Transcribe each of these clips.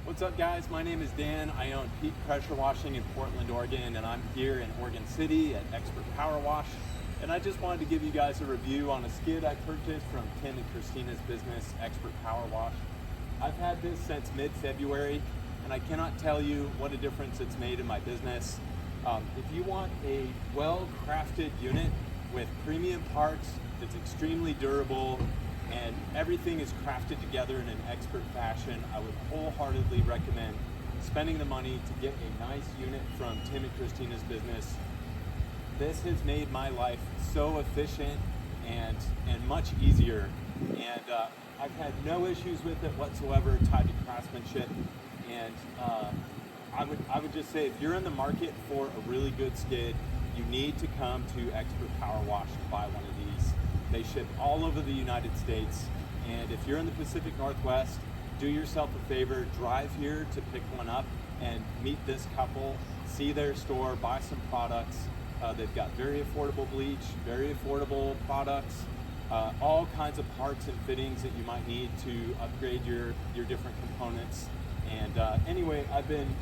What's up, guys? My name is Dan. I own Peak Pressure Washing in Portland, Oregon, and I'm here in Oregon City at Expert Power Wash. And I just wanted to give you guys a review on a skid I purchased from Tim and Christina's business, Expert Power Wash. I've had this since mid-February, and I cannot tell you what a difference it's made in my business. If you want a well-crafted unit with premium parts that's extremely durable, and everything is crafted together in an expert fashion, I would wholeheartedly recommend spending the money to get a nice unit from Tim and Christina's business. This has made my life so efficient and much easier, and I've had no issues with it whatsoever tied to craftsmanship. And I would just say, if you're in the market for a really good skid, you need to come to Expert Power Wash to buy one of these. They ship all over the United States, and if you're in the Pacific Northwest, do yourself a favor, drive here to pick one up and meet this couple, see their store, buy some products. They've got very affordable bleach, very affordable products, all kinds of parts and fittings that you might need to upgrade your different components. And anyway, I've been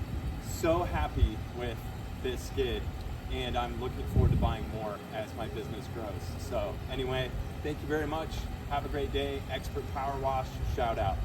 so happy with this skid, and I'm looking forward to buying more as my business grows. So anyway, thank you very much. Have a great day. Expert Power Wash, shout out.